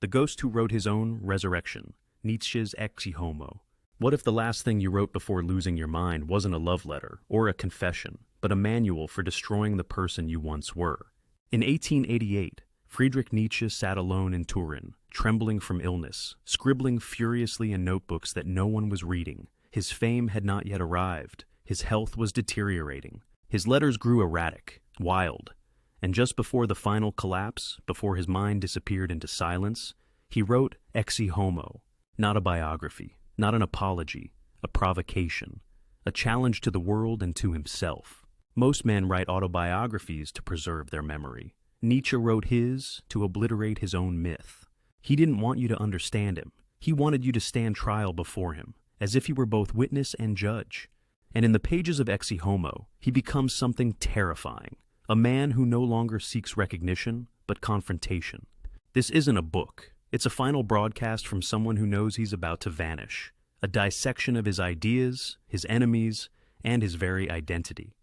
the ghost who wrote his own resurrection, Nietzsche's Ecce Homo. What if the last thing you wrote before losing your mind wasn't a love letter or a confession, but a manual for destroying the person you once were? In 1888, Friedrich Nietzsche sat alone in Turin, trembling from illness, scribbling furiously in notebooks that no one was reading. His fame had not yet arrived. His health was deteriorating. His letters grew erratic, wild. And just before the final collapse, before his mind disappeared into silence, he wrote Ecce Homo, not a biography, not an apology, a provocation, a challenge to the world and to himself. Most men write autobiographies to preserve their memory. Nietzsche wrote his to obliterate his own myth. He didn't want you to understand him. He wanted you to stand trial before him, as if he were both witness and judge. And in the pages of Ecce Homo, he becomes something terrifying, a man who no longer seeks recognition, but confrontation. This isn't a book. It's a final broadcast from someone who knows he's about to vanish, a dissection of his ideas, his enemies, and his very identity.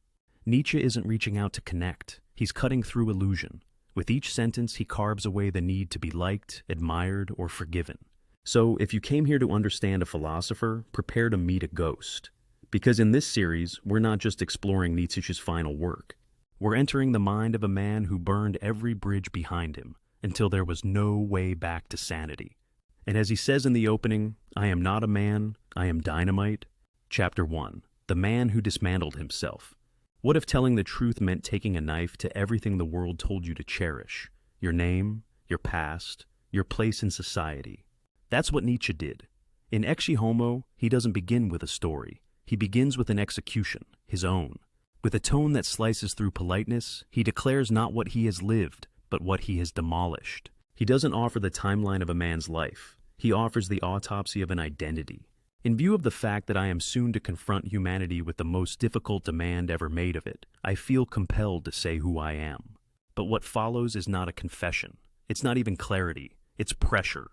Nietzsche isn't reaching out to connect. He's cutting through illusion. With each sentence, he carves away the need to be liked, admired, or forgiven. So, if you came here to understand a philosopher, prepare to meet a ghost. Because in this series, we're not just exploring Nietzsche's final work. We're entering the mind of a man who burned every bridge behind him until there was no way back to sanity. And as he says in the opening, I am not a man, I am dynamite. Chapter 1, The Man Who Dismantled Himself. What if telling the truth meant taking a knife to everything the world told you to cherish? Your name, your past, your place in society. That's what Nietzsche did. In Ecce Homo, he doesn't begin with a story. He begins with an execution, his own. With a tone that slices through politeness, he declares not what he has lived, but what he has demolished. He doesn't offer the timeline of a man's life. He offers the autopsy of an identity. In view of the fact that I am soon to confront humanity with the most difficult demand ever made of it, I feel compelled to say who I am. But what follows is not a confession. It's not even clarity. It's pressure.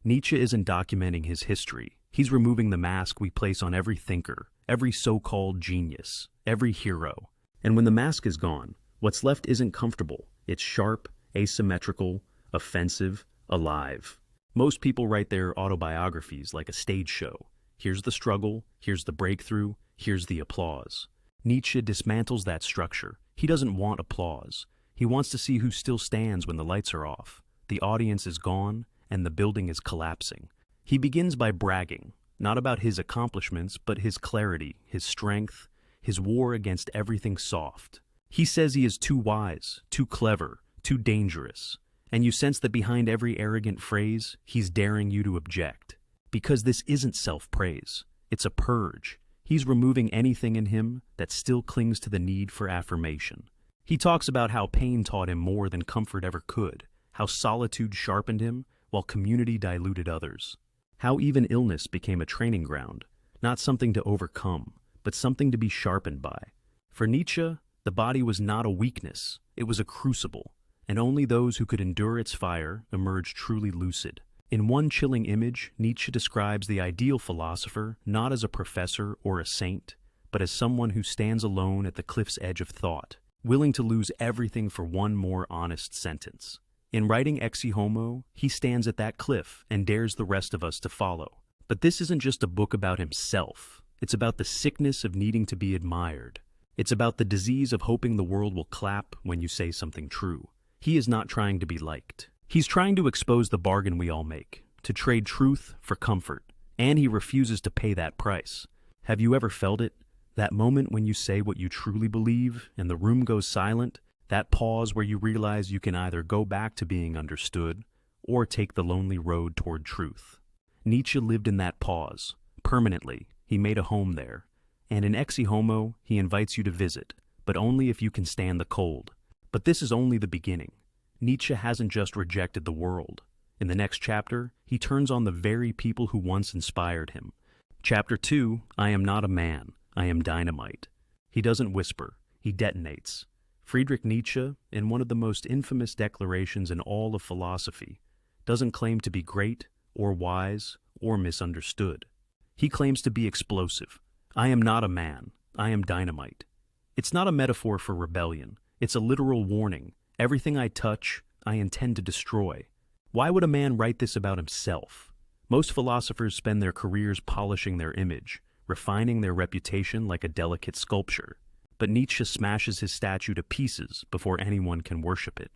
Nietzsche isn't documenting his history. He's removing the mask we place on every thinker, every so-called genius, every hero. And when the mask is gone, what's left isn't comfortable. It's sharp, asymmetrical, offensive, alive. Most people write their autobiographies like a stage show. Here's the struggle, here's the breakthrough, here's the applause. Nietzsche dismantles that structure. He doesn't want applause. He wants to see who still stands when the lights are off. The audience is gone, and the building is collapsing. He begins by bragging, not about his accomplishments, but his clarity, his strength, his war against everything soft. He says he is too wise, too clever, too dangerous. And you sense that behind every arrogant phrase, he's daring you to object. Because this isn't self-praise. It's a purge. He's removing anything in him that still clings to the need for affirmation. He talks about how pain taught him more than comfort ever could, how solitude sharpened him while community diluted others, how even illness became a training ground, not something to overcome, but something to be sharpened by. For Nietzsche, the body was not a weakness, it was a crucible, and only those who could endure its fire emerged truly lucid. In one chilling image, Nietzsche describes the ideal philosopher not as a professor or a saint, but as someone who stands alone at the cliff's edge of thought, willing to lose everything for one more honest sentence. In writing Ecce Homo, he stands at that cliff and dares the rest of us to follow. But this isn't just a book about himself. It's about the sickness of needing to be admired. It's about the disease of hoping the world will clap when you say something true. He is not trying to be liked. He's trying to expose the bargain we all make, to trade truth for comfort, and he refuses to pay that price. Have you ever felt it? That moment when you say what you truly believe and the room goes silent, that pause where you realize you can either go back to being understood or take the lonely road toward truth. Nietzsche lived in that pause. Permanently, he made a home there. And in Ecce Homo, he invites you to visit, but only if you can stand the cold. But this is only the beginning. Nietzsche hasn't just rejected the world. In the next chapter, he turns on the very people who once inspired him. Chapter 2, I am not a man, I am dynamite. He doesn't whisper, he detonates. Friedrich Nietzsche, in one of the most infamous declarations in all of philosophy, doesn't claim to be great, or wise, or misunderstood. He claims to be explosive. I am not a man, I am dynamite. It's not a metaphor for rebellion, it's a literal warning. Everything I touch, I intend to destroy. Why would a man write this about himself? Most philosophers spend their careers polishing their image, refining their reputation like a delicate sculpture. But Nietzsche smashes his statue to pieces before anyone can worship it.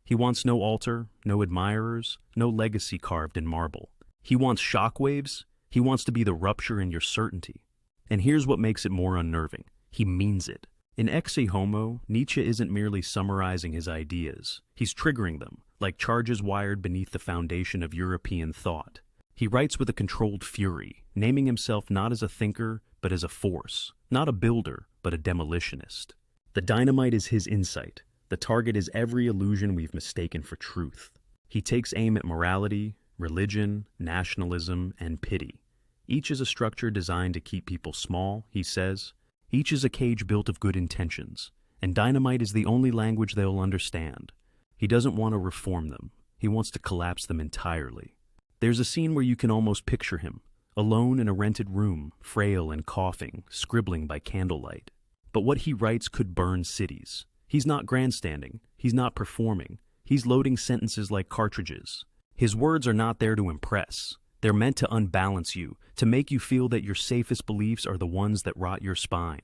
He wants no altar, no admirers, no legacy carved in marble. He wants shockwaves. He wants to be the rupture in your certainty. And here's what makes it more unnerving. He means it. In Ecce Homo, Nietzsche isn't merely summarizing his ideas. He's triggering them, like charges wired beneath the foundation of European thought. He writes with a controlled fury, naming himself not as a thinker, but as a force, not a builder, but a demolitionist. The dynamite is his insight. The target is every illusion we've mistaken for truth. He takes aim at morality, religion, nationalism, and pity. Each is a structure designed to keep people small, he says. Each is a cage built of good intentions, and dynamite is the only language they'll understand. He doesn't want to reform them. He wants to collapse them entirely. There's a scene where you can almost picture him, alone in a rented room, frail and coughing, scribbling by candlelight. But what he writes could burn cities. He's not grandstanding. He's not performing. He's loading sentences like cartridges. His words are not there to impress. They're meant to unbalance you, to make you feel that your safest beliefs are the ones that rot your spine.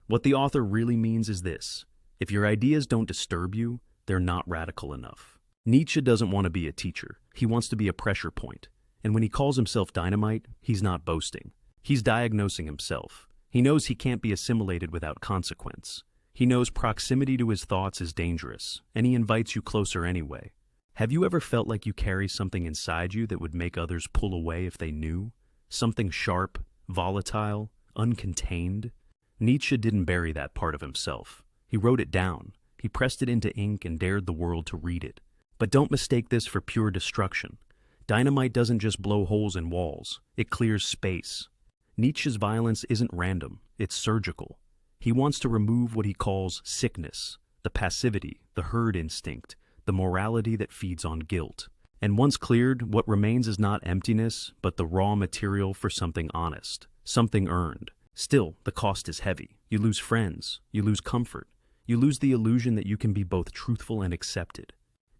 What the author really means is this: if your ideas don't disturb you, they're not radical enough. Nietzsche doesn't want to be a teacher. He wants to be a pressure point. And when he calls himself dynamite, he's not boasting. He's diagnosing himself. He knows he can't be assimilated without consequence. He knows proximity to his thoughts is dangerous, and he invites you closer anyway. Have you ever felt like you carry something inside you that would make others pull away if they knew? Something sharp, volatile, uncontained? Nietzsche didn't bury that part of himself. He wrote it down. He pressed it into ink and dared the world to read it. But don't mistake this for pure destruction. Dynamite doesn't just blow holes in walls. It clears space. Nietzsche's violence isn't random. It's surgical. He wants to remove what he calls sickness, the passivity, the herd instinct, the morality that feeds on guilt. And once cleared, what remains is not emptiness, but the raw material for something honest, something earned. Still, the cost is heavy. You lose friends. You lose comfort. You lose the illusion that you can be both truthful and accepted.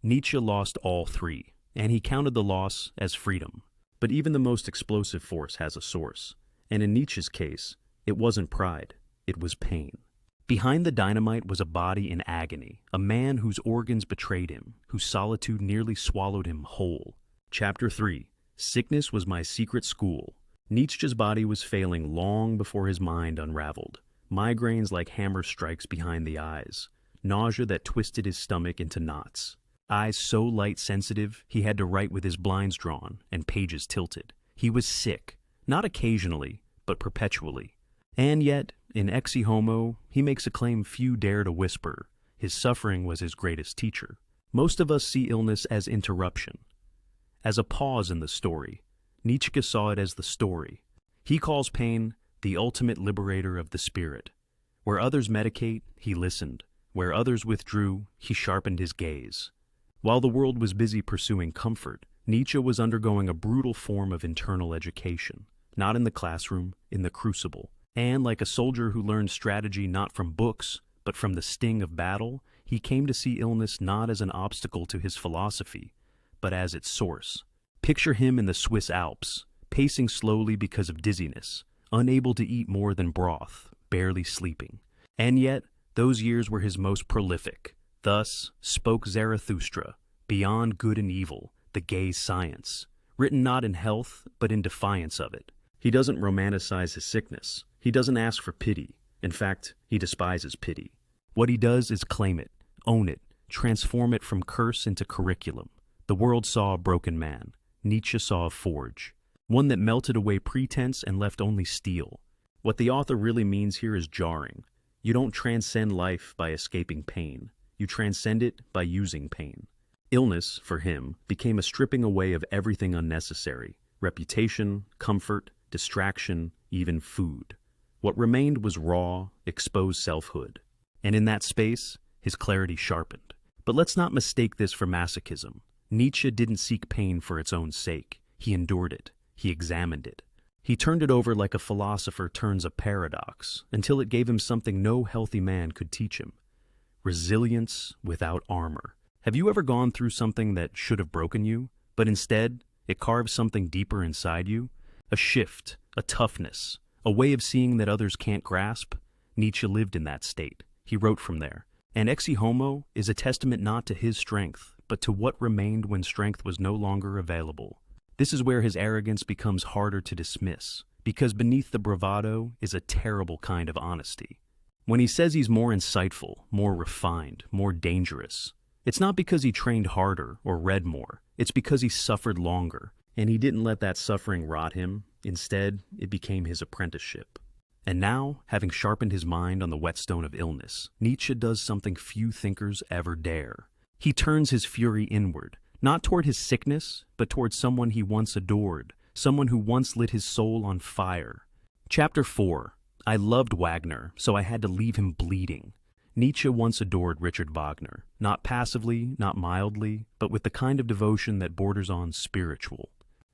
Nietzsche lost all three, and he counted the loss as freedom. But even the most explosive force has a source. And in Nietzsche's case, it wasn't pride. It was pain. Behind the dynamite was a body in agony, a man whose organs betrayed him, whose solitude nearly swallowed him whole. Chapter 3. Sickness was my secret school. Nietzsche's body was failing long before his mind unraveled. Migraines like hammer strikes behind the eyes. Nausea that twisted his stomach into knots. Eyes so light-sensitive, he had to write with his blinds drawn and pages tilted. He was sick, not occasionally, but perpetually. And yet, in Ecce Homo, he makes a claim few dare to whisper. His suffering was his greatest teacher. Most of us see illness as interruption, as a pause in the story. Nietzsche saw it as the story. He calls pain the ultimate liberator of the spirit. Where others medicate, he listened. Where others withdrew, he sharpened his gaze. While the world was busy pursuing comfort, Nietzsche was undergoing a brutal form of internal education. Not in the classroom, in the crucible. And like a soldier who learned strategy not from books, but from the sting of battle, he came to see illness not as an obstacle to his philosophy, but as its source. Picture him in the Swiss Alps, pacing slowly because of dizziness, unable to eat more than broth, barely sleeping. And yet, those years were his most prolific. Thus spoke Zarathustra, beyond good and evil, the gay science, written not in health, but in defiance of it. He doesn't romanticize his sickness. He doesn't ask for pity. In fact, he despises pity. What he does is claim it, own it, transform it from curse into curriculum. The world saw a broken man. Nietzsche saw a forge, one that melted away pretense and left only steel. What the author really means here is jarring. You don't transcend life by escaping pain. You transcend it by using pain. Illness, for him, became a stripping away of everything unnecessary: reputation, comfort, distraction, even food. What remained was raw, exposed selfhood. And in that space, his clarity sharpened. But let's not mistake this for masochism. Nietzsche didn't seek pain for its own sake. He endured it. He examined it. He turned it over like a philosopher turns a paradox, until it gave him something no healthy man could teach him: resilience without armor. Have you ever gone through something that should have broken you, but instead, it carves something deeper inside you, a shift, a toughness, a way of seeing that others can't grasp. Nietzsche lived in that state. He wrote from there. And Ecce Homo is a testament not to his strength, but to what remained when strength was no longer available. This is where his arrogance becomes harder to dismiss, because beneath the bravado is a terrible kind of honesty. When he says he's more insightful, more refined, more dangerous, it's not because he trained harder or read more. It's because he suffered longer, and he didn't let that suffering rot him. Instead, it became his apprenticeship. And now, having sharpened his mind on the whetstone of illness, Nietzsche does something few thinkers ever dare. He turns his fury inward, not toward his sickness, but toward someone he once adored, someone who once lit his soul on fire. Chapter 4. I loved Wagner, so I had to leave him bleeding. Nietzsche once adored Richard Wagner, not passively, not mildly, but with the kind of devotion that borders on spiritual.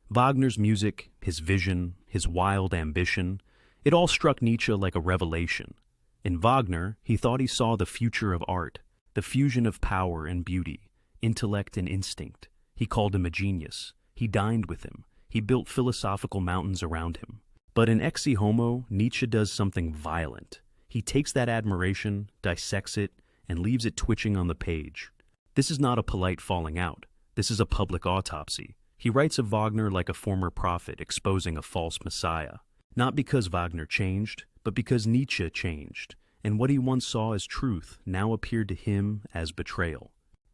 Wagner's music, his vision, his wild ambition, it all struck Nietzsche like a revelation. In Wagner, he thought he saw the future of art, the fusion of power and beauty, intellect and instinct. He called him a genius. He dined with him. He built philosophical mountains around him. But in Ecce Homo, Nietzsche does something violent. He takes that admiration, dissects it, and leaves it twitching on the page. This is not a polite falling out. This is a public autopsy. He writes of Wagner like a former prophet exposing a false messiah. Not because Wagner changed, but because Nietzsche changed, and what he once saw as truth now appeared to him as betrayal.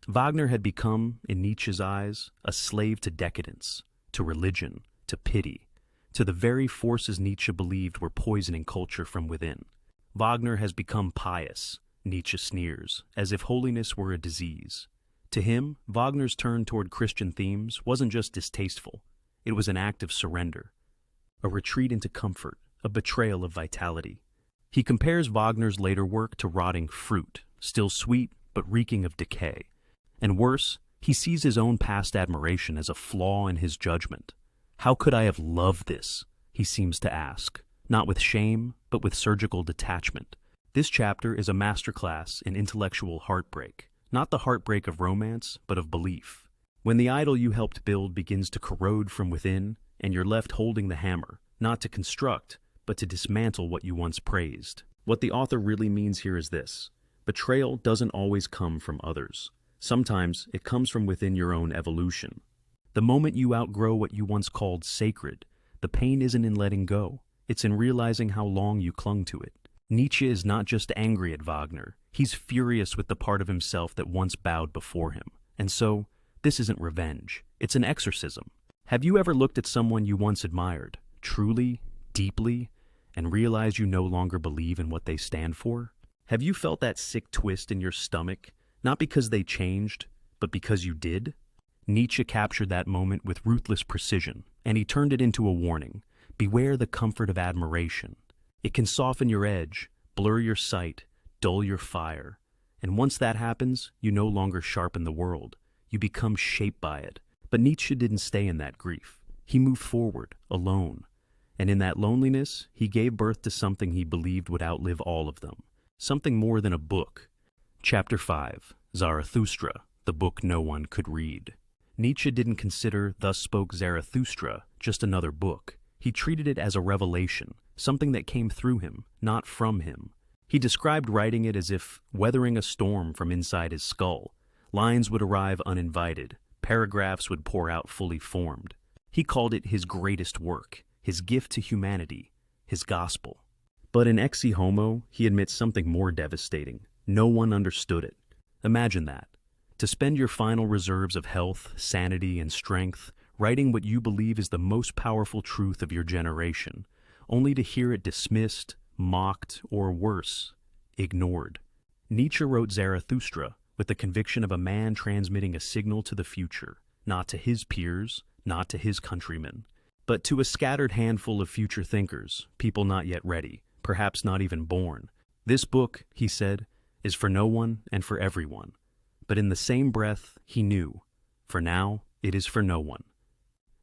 Wagner had become, in Nietzsche's eyes, a slave to decadence, to religion, to pity, to the very forces Nietzsche believed were poisoning culture from within. Wagner has become pious, Nietzsche sneers, as if holiness were a disease. To him, Wagner's turn toward Christian themes wasn't just distasteful, it was an act of surrender. A retreat into comfort, a betrayal of vitality. He compares Wagner's later work to rotting fruit, still sweet but reeking of decay. And worse, he sees his own past admiration as a flaw in his judgment. How could I have loved this? He seems to ask, not with shame, but with surgical detachment. This chapter is a masterclass in intellectual heartbreak, not the heartbreak of romance, but of belief. When the idol you helped build begins to corrode from within, and you're left holding the hammer, not to construct, but to dismantle what you once praised. What the author really means here is this: betrayal doesn't always come from others. Sometimes it comes from within your own evolution. The moment you outgrow what you once called sacred, the pain isn't in letting go, it's in realizing how long you clung to it. Nietzsche is not just angry at Wagner, he's furious with the part of himself that once bowed before him. And so, this isn't revenge, it's an exorcism. Have you ever looked at someone you once admired, truly, deeply, and realized you no longer believe in what they stand for? Have you felt that sick twist in your stomach, not because they changed, but because you did? Nietzsche captured that moment with ruthless precision, and he turned it into a warning. Beware the comfort of admiration. It can soften your edge, blur your sight, dull your fire. And once that happens, you no longer sharpen the world. You become shaped by it. But Nietzsche didn't stay in that grief. He moved forward, alone. And in that loneliness, he gave birth to something he believed would outlive all of them. Something more than a book. Chapter 5. Zarathustra, the book no one could read. Nietzsche didn't consider Thus Spoke Zarathustra just another book. He treated it as a revelation, something that came through him, not from him. He described writing it as if weathering a storm from inside his skull. Lines would arrive uninvited. Paragraphs would pour out fully formed. He called it his greatest work, his gift to humanity, his gospel. But in Ecce Homo, he admits something more devastating. No one understood it. Imagine that. To spend your final reserves of health, sanity, and strength writing what you believe is the most powerful truth of your generation, only to hear it dismissed, mocked, or worse, ignored. Nietzsche wrote Zarathustra with the conviction of a man transmitting a signal to the future, not to his peers, not to his countrymen, but to a scattered handful of future thinkers, people not yet ready, perhaps not even born. This book, he said, is for no one and for everyone. But in the same breath, he knew, for now, it is for no one.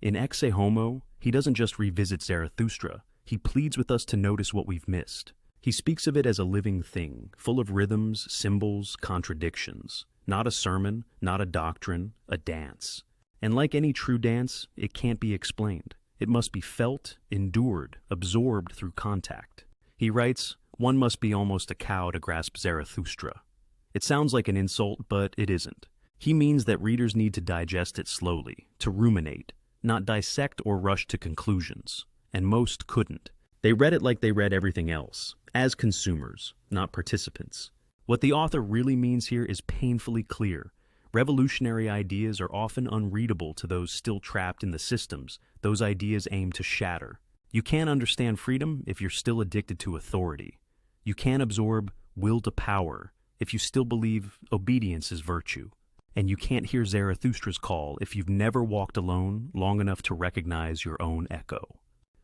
In Ecce Homo, he doesn't just revisit Zarathustra, he pleads with us to notice what we've missed. He speaks of it as a living thing, full of rhythms, symbols, contradictions. Not a sermon, not a doctrine, a dance. And like any true dance, it can't be explained. It must be felt, endured, absorbed through contact. He writes, "One must be almost a cow to grasp Zarathustra." It sounds like an insult, but it isn't. He means that readers need to digest it slowly, to ruminate, not dissect or rush to conclusions. And most couldn't. They read it like they read everything else, as consumers, not participants. What the author really means here is painfully clear. Revolutionary ideas are often unreadable to those still trapped in the systems those ideas aim to shatter. You can't understand freedom if you're still addicted to authority. You can't absorb will to power if you still believe obedience is virtue. And you can't hear Zarathustra's call if you've never walked alone long enough to recognize your own echo.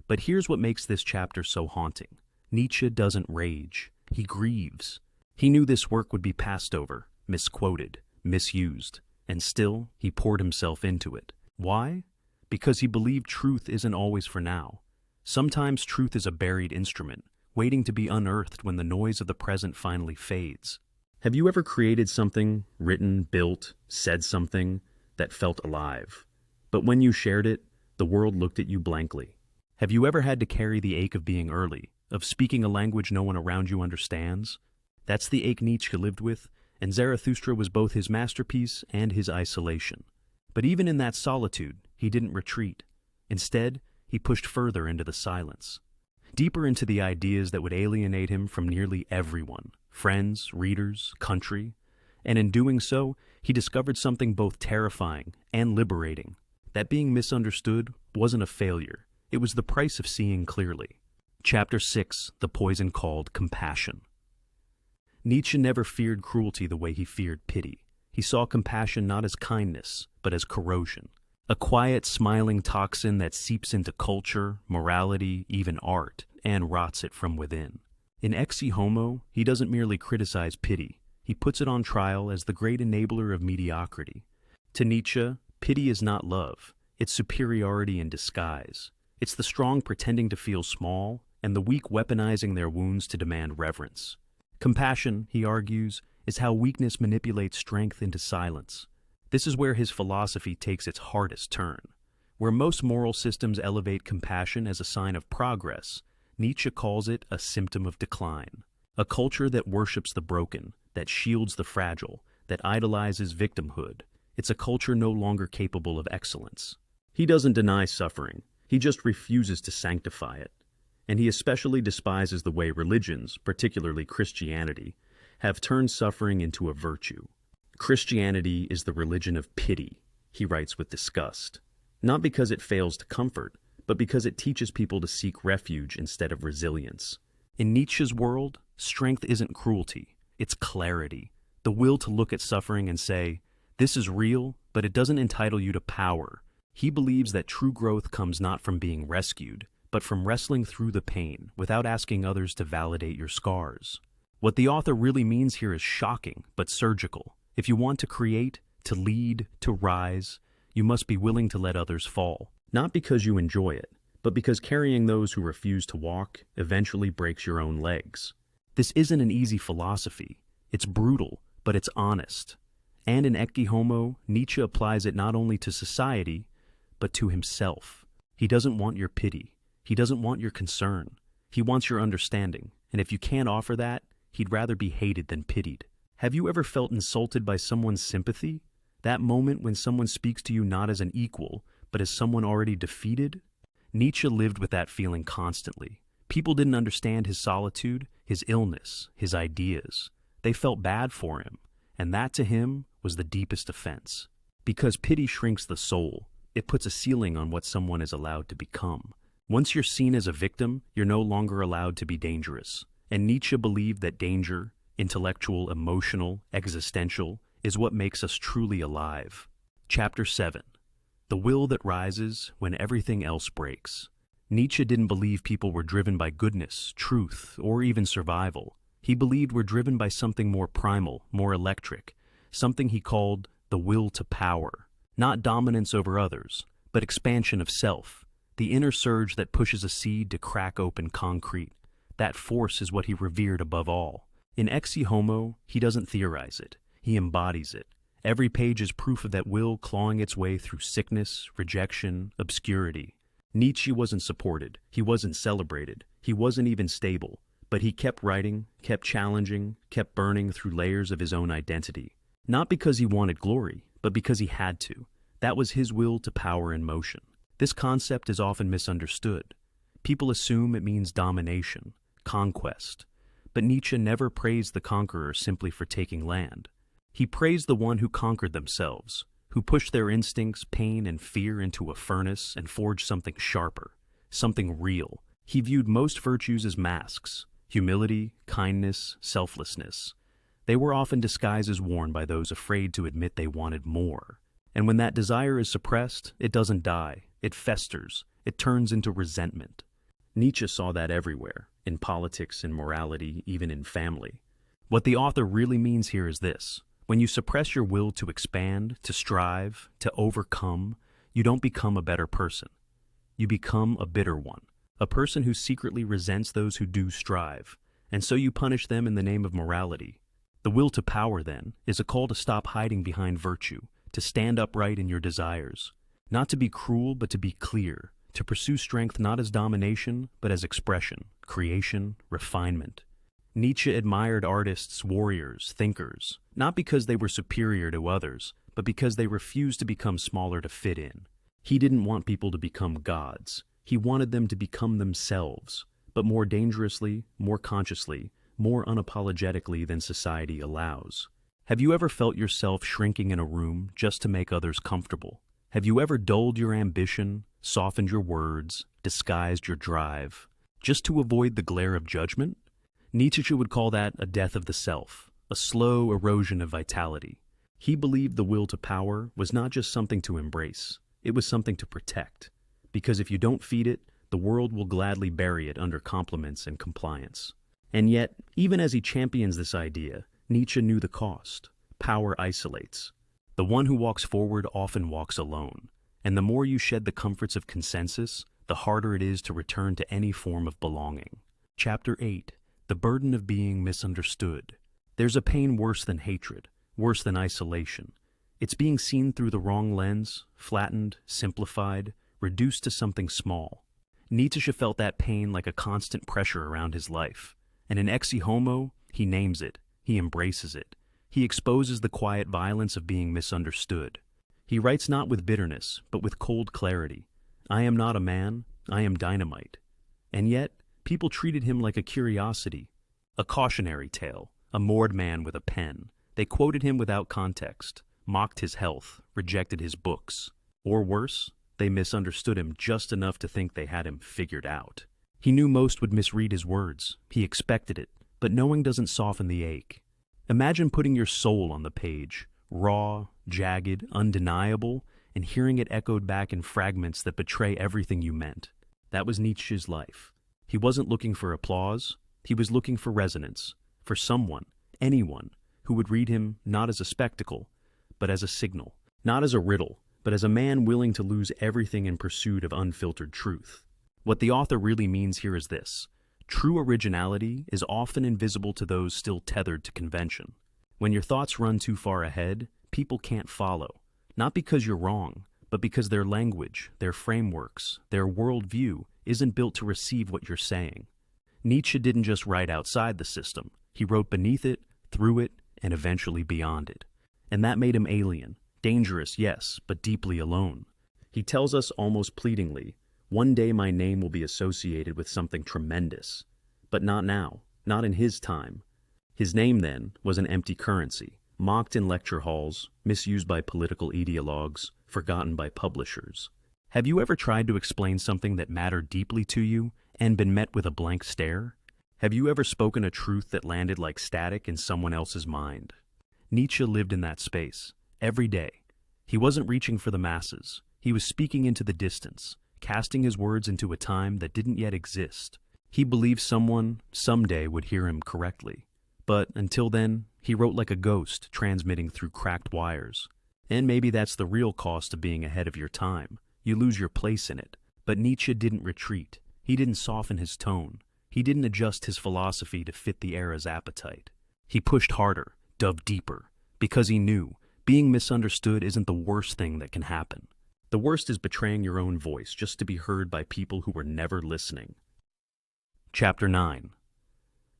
But here's what makes this chapter so haunting. Nietzsche doesn't rage. He grieves. He knew this work would be passed over, misquoted, misused, and still he poured himself into it. Why? Because he believed truth isn't always for now. Sometimes truth is a buried instrument, waiting to be unearthed when the noise of the present finally fades. Have you ever created something, written, built, said something that felt alive? But when you shared it, the world looked at you blankly. Have you ever had to carry the ache of being early, of speaking a language no one around you understands? That's the ache Nietzsche lived with, and Zarathustra was both his masterpiece and his isolation. But even in that solitude, he didn't retreat. Instead, he pushed further into the silence, deeper into the ideas that would alienate him from nearly everyone, friends, readers, country. And in doing so, he discovered something both terrifying and liberating, that being misunderstood wasn't a failure. It was the price of seeing clearly. Chapter 6, The Poison Called Compassion. Nietzsche never feared cruelty the way he feared pity. He saw compassion not as kindness, but as corrosion. A quiet, smiling toxin that seeps into culture, morality, even art, and rots it from within. In Ecce Homo, he doesn't merely criticize pity. He puts it on trial as the great enabler of mediocrity. To Nietzsche, pity is not love. It's superiority in disguise. It's the strong pretending to feel small, and the weak weaponizing their wounds to demand reverence. Compassion, he argues, is how weakness manipulates strength into silence. This is where his philosophy takes its hardest turn. Where most moral systems elevate compassion as a sign of progress, Nietzsche calls it a symptom of decline. A culture that worships the broken, that shields the fragile, that idolizes victimhood. It's a culture no longer capable of excellence. He doesn't deny suffering. He just refuses to sanctify it. And he especially despises the way religions, particularly Christianity, have turned suffering into a virtue. Christianity is the religion of pity, he writes with disgust. Not because it fails to comfort, but because it teaches people to seek refuge instead of resilience. In Nietzsche's world, strength isn't cruelty, it's clarity. The will to look at suffering and say, this is real, but it doesn't entitle you to power. He believes that true growth comes not from being rescued, but from wrestling through the pain without asking others to validate your scars. What the author really means here is shocking, but surgical. If you want to create, to lead, to rise, you must be willing to let others fall. Not because you enjoy it, but because carrying those who refuse to walk eventually breaks your own legs. This isn't an easy philosophy. It's brutal, but it's honest. And in Ecce Homo, Nietzsche applies it not only to society, but to himself. He doesn't want your pity. He doesn't want your concern. He wants your understanding. And if you can't offer that, he'd rather be hated than pitied. Have you ever felt insulted by someone's sympathy? That moment when someone speaks to you not as an equal, but as someone already defeated? Nietzsche lived with that feeling constantly. People didn't understand his solitude, his illness, his ideas. They felt bad for him, and that to him was the deepest offense. Because pity shrinks the soul. It puts a ceiling on what someone is allowed to become. Once you're seen as a victim, you're no longer allowed to be dangerous. And Nietzsche believed that danger, intellectual, emotional, existential, is what makes us truly alive. Chapter 7. The Will That Rises When Everything Else Breaks. Nietzsche didn't believe people were driven by goodness, truth, or even survival. He believed we're driven by something more primal, more electric, something he called the will to power. Not dominance over others, but expansion of self, the inner surge that pushes a seed to crack open concrete. That force is what he revered above all. In Ecce Homo, he doesn't theorize it, he embodies it. Every page is proof of that will clawing its way through sickness, rejection, obscurity. Nietzsche wasn't supported, he wasn't celebrated, he wasn't even stable, but he kept writing, kept challenging, kept burning through layers of his own identity. Not because he wanted glory, but because he had to. That was his will to power in motion. This concept is often misunderstood. People assume it means domination, conquest. But Nietzsche never praised the conqueror simply for taking land. He praised the one who conquered themselves, who pushed their instincts, pain, and fear into a furnace and forged something sharper, something real. He viewed most virtues as masks: humility, kindness, selflessness. They were often disguises worn by those afraid to admit they wanted more. And when that desire is suppressed, it doesn't die, it festers, it turns into resentment. Nietzsche saw that everywhere, in politics, in morality, even in family. What the author really means here is this: when you suppress your will to expand, to strive, to overcome, you don't become a better person. You become a bitter one, a person who secretly resents those who do strive, and so you punish them in the name of morality. The will to power, then, is a call to stop hiding behind virtue, to stand upright in your desires, not to be cruel but to be clear, to pursue strength not as domination but as expression, creation, refinement. Nietzsche admired artists, warriors, thinkers, not because they were superior to others, but because they refused to become smaller to fit in. He didn't want people to become gods. He wanted them to become themselves, but more dangerously, more consciously, more unapologetically than society allows. Have you ever felt yourself shrinking in a room just to make others comfortable? Have you ever dulled your ambition, softened your words, disguised your drive, just to avoid the glare of judgment? Nietzsche would call that a death of the self, a slow erosion of vitality. He believed the will to power was not just something to embrace, it was something to protect. Because if you don't feed it, the world will gladly bury it under compliments and compliance. And yet, even as he champions this idea, Nietzsche knew the cost. Power isolates. The one who walks forward often walks alone. And the more you shed the comforts of consensus, the harder it is to return to any form of belonging. Chapter 8. The burden of being misunderstood. There's a pain worse than hatred, worse than isolation. It's being seen through the wrong lens, flattened, simplified, reduced to something small. Nietzsche felt that pain like a constant pressure around his life. And in Ecce Homo, he names it, he embraces it. He exposes the quiet violence of being misunderstood. He writes not with bitterness, but with cold clarity. I am not a man, I am dynamite. And yet, people treated him like a curiosity, a cautionary tale, a moored man with a pen. They quoted him without context, mocked his health, rejected his books. Or worse, they misunderstood him just enough to think they had him figured out. He knew most would misread his words. He expected it, but knowing doesn't soften the ache. Imagine putting your soul on the page, raw, jagged, undeniable, and hearing it echoed back in fragments that betray everything you meant. That was Nietzsche's life. He wasn't looking for applause. He was looking for resonance, for someone, anyone, who would read him not as a spectacle, but as a signal, not as a riddle, but as a man willing to lose everything in pursuit of unfiltered truth. What the author really means here is this: true originality is often invisible to those still tethered to convention. When your thoughts run too far ahead, people can't follow, not because you're wrong, but because their language, their frameworks, their worldview isn't built to receive what you're saying. Nietzsche didn't just write outside the system. He wrote beneath it, through it, and eventually beyond it. And that made him alien. Dangerous, yes, but deeply alone. He tells us almost pleadingly, one day my name will be associated with something tremendous. But not now, not in his time. His name, then, was an empty currency, mocked in lecture halls, misused by political ideologues, forgotten by publishers. Have you ever tried to explain something that mattered deeply to you and been met with a blank stare? Have you ever spoken a truth that landed like static in someone else's mind? Nietzsche lived in that space, every day. He wasn't reaching for the masses. He was speaking into the distance, casting his words into a time that didn't yet exist. He believed someone, someday, would hear him correctly. But until then, he wrote like a ghost, transmitting through cracked wires. And maybe that's the real cost of being ahead of your time. You lose your place in it. But Nietzsche didn't retreat. He didn't soften his tone. He didn't adjust his philosophy to fit the era's appetite. He pushed harder, dug deeper, because he knew Being misunderstood isn't the worst thing that can happen. The worst is betraying your own voice just to be heard by people who were never listening. Chapter 9.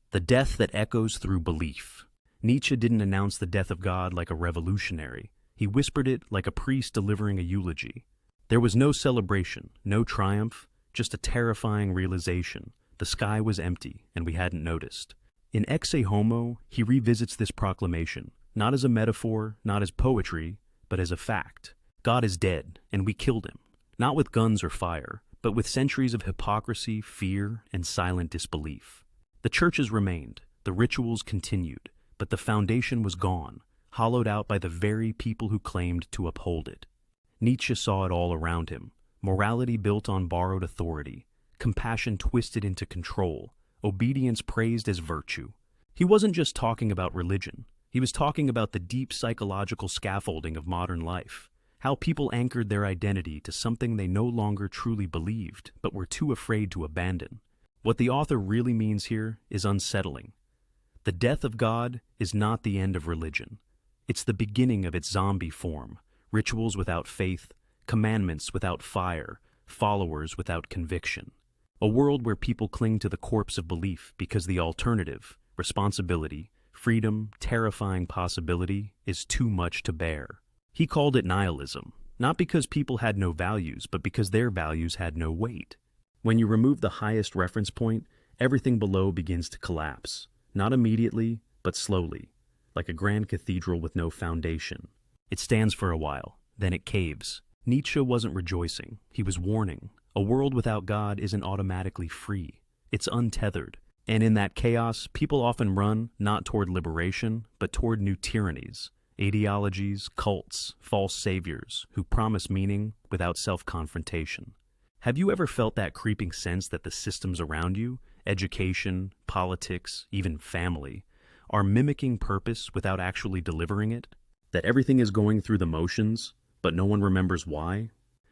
The death that echoes through belief. Nietzsche didn't announce the death of God like a revolutionary. He whispered it like a priest delivering a eulogy. There was no celebration, no triumph, just a terrifying realization. The sky was empty, and we hadn't noticed. In Ecce Homo, he revisits this proclamation, not as a metaphor, not as poetry, but as a fact. God is dead, and we killed him, not with guns or fire, but with centuries of hypocrisy, fear, and silent disbelief. The churches remained, the rituals continued, but the foundation was gone, hollowed out by the very people who claimed to uphold it. Nietzsche saw it all around him, morality built on borrowed authority, compassion twisted into control, obedience praised as virtue. He wasn't just talking about religion. He was talking about the deep psychological scaffolding of modern life, how people anchored their identity to something they no longer truly believed, but were too afraid to abandon. What the author really means here is unsettling. The death of God is not the end of religion. It's the beginning of its zombie form, rituals without faith, commandments without fire, followers without conviction. A world where people cling to the corpse of belief because the alternative, responsibility, freedom, terrifying possibility, is too much to bear. He called it nihilism, not because people had no values, but because their values had no weight. When you remove the highest reference point, everything below begins to collapse, not immediately, but slowly, like a grand cathedral with no foundation. It stands for a while, then it caves. Nietzsche wasn't rejoicing, he was warning. A world without God isn't automatically free. It's untethered. And in that chaos, people often run not toward liberation, but toward new tyrannies, ideologies, cults, false saviors who promise meaning without self-confrontation. Have you ever felt that creeping sense that the systems around you, education, politics, even family, are mimicking purpose without actually delivering it? That everything is going through the motions, but no one remembers why?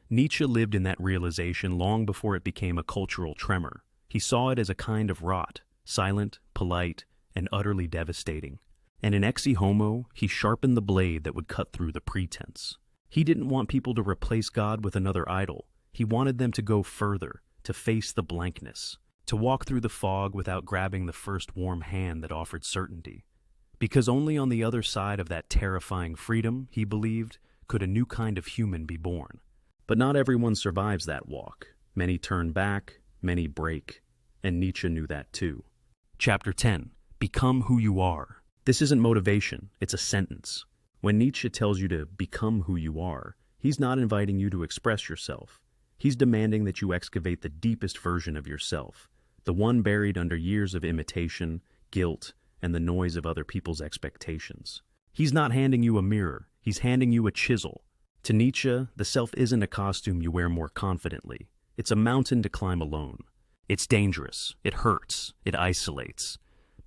Nietzsche lived in that realization long before it became a cultural tremor. He saw it as a kind of rot, silent, polite, and utterly devastating. And in Ecce Homo, he sharpened the blade that would cut through the pretense. He didn't want people to replace God with another idol. He wanted them to go further, to face the blankness, to walk through the fog without grabbing the first warm hand that offered certainty. Because only on the other side of that terrifying freedom, he believed, could a new kind of human be born. But not everyone survives that walk. Many turn back, many break, and Nietzsche knew that too. Chapter 10. Become who you are. This isn't motivation, it's a sentence. When Nietzsche tells you to become who you are, he's not inviting you to express yourself. He's demanding that you excavate the deepest version of yourself, the one buried under years of imitation, guilt, and the noise of other people's expectations. He's not handing you a mirror, he's handing you a chisel. To Nietzsche, the self isn't a costume you wear more confidently. It's a mountain to climb alone. It's dangerous, it hurts, it isolates.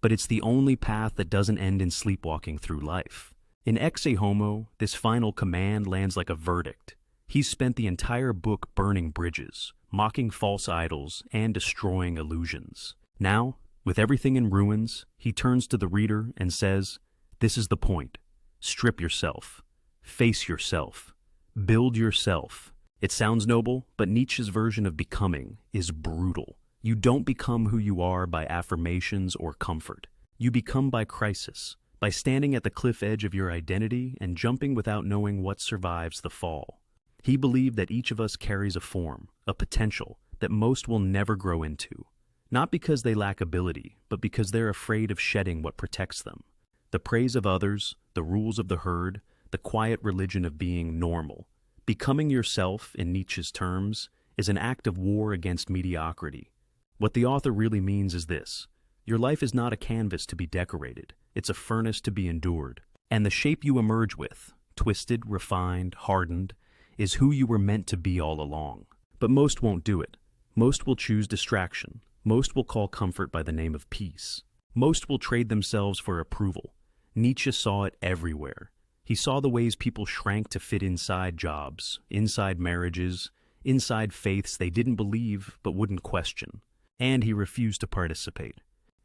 But it's the only path that doesn't end in sleepwalking through life. In Ecce Homo, this final command lands like a verdict. He's spent the entire book burning bridges, mocking false idols, and destroying illusions. Now, with everything in ruins, he turns to the reader and says, "This is the point. Strip yourself. Face yourself. Build yourself." It sounds noble, but Nietzsche's version of becoming is brutal. You don't become who you are by affirmations or comfort. You become by crisis, by standing at the cliff edge of your identity and jumping without knowing what survives the fall. He believed that each of us carries a form, a potential, that most will never grow into. Not because they lack ability, but because they're afraid of shedding what protects them. The praise of others, the rules of the herd, the quiet religion of being normal. Becoming yourself, in Nietzsche's terms, is an act of war against mediocrity. What the author really means is this: your life is not a canvas to be decorated, it's a furnace to be endured. And the shape you emerge with, twisted, refined, hardened, is who you were meant to be all along. But most won't do it. Most will choose distraction. Most will call comfort by the name of peace. Most will trade themselves for approval. Nietzsche saw it everywhere. He saw the ways people shrank to fit inside jobs, inside marriages, inside faiths they didn't believe but wouldn't question. And he refused to participate.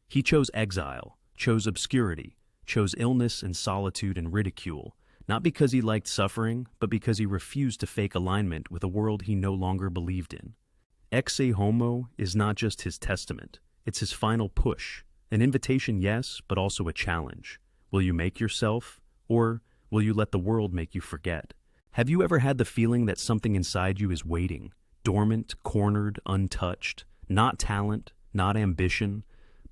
He chose exile, chose obscurity, chose illness and solitude and ridicule, Not because he liked suffering, but because he refused to fake alignment with a world he no longer believed in. Ecce Homo is not just his testament, it's his final push. An invitation, yes, but also a challenge. Will you make yourself, or will you let the world make you forget? Have you ever had the feeling that something inside you is waiting, dormant, cornered, untouched? Not talent, not ambition,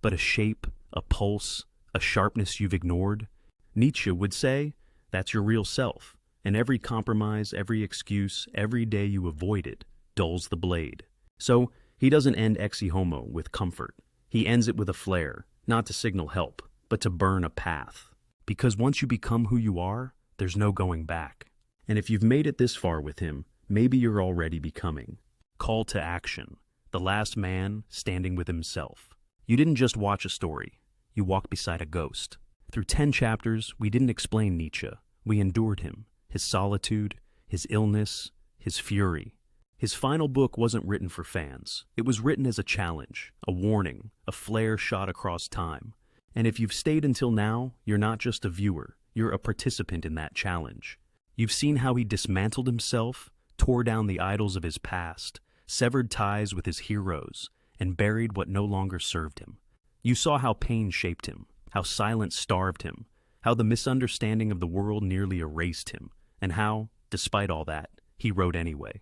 but a shape, a pulse, a sharpness you've ignored? Nietzsche would say, that's your real self, and every compromise, every excuse, every day you avoid it, dulls the blade. So, he doesn't end Ecce Homo with comfort. He ends it with a flare, not to signal help, but to burn a path. Because once you become who you are, there's no going back. And if you've made it this far with him, maybe you're already becoming. Call to action. The last man standing with himself. You didn't just watch a story. You walked beside a ghost. Through 10 chapters, we didn't explain Nietzsche. We endured him, his solitude, his illness, his fury. His final book wasn't written for fans. It was written as a challenge, a warning, a flare shot across time. And if you've stayed until now, you're not just a viewer. You're a participant in that challenge. You've seen how he dismantled himself, tore down the idols of his past, severed ties with his heroes, and buried what no longer served him. You saw how pain shaped him, how silence starved him, how the misunderstanding of the world nearly erased him, and how, despite all that, he wrote anyway.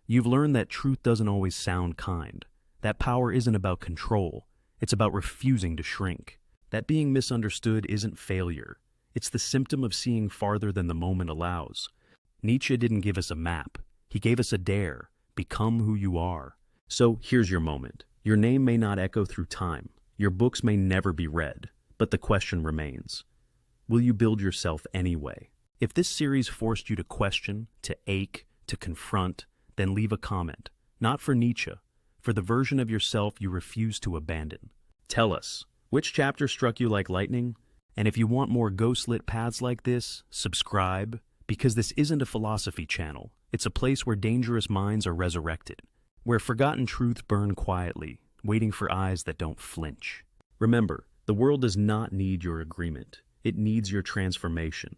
You've learned that truth doesn't always sound kind, that power isn't about control, it's about refusing to shrink, that being misunderstood isn't failure, it's the symptom of seeing farther than the moment allows. Nietzsche didn't give us a map, he gave us a dare, become who you are. So here's your moment. Your name may not echo through time, your books may never be read, but the question remains. Will you build yourself anyway? If this series forced you to question, to ache, to confront, then leave a comment, not for Nietzsche, for the version of yourself you refuse to abandon. Tell us, which chapter struck you like lightning? And if you want more ghost-lit paths like this, subscribe, because this isn't a philosophy channel. It's a place where dangerous minds are resurrected, where forgotten truths burn quietly, waiting for eyes that don't flinch. Remember, the world does not need your agreement. It needs your transformation.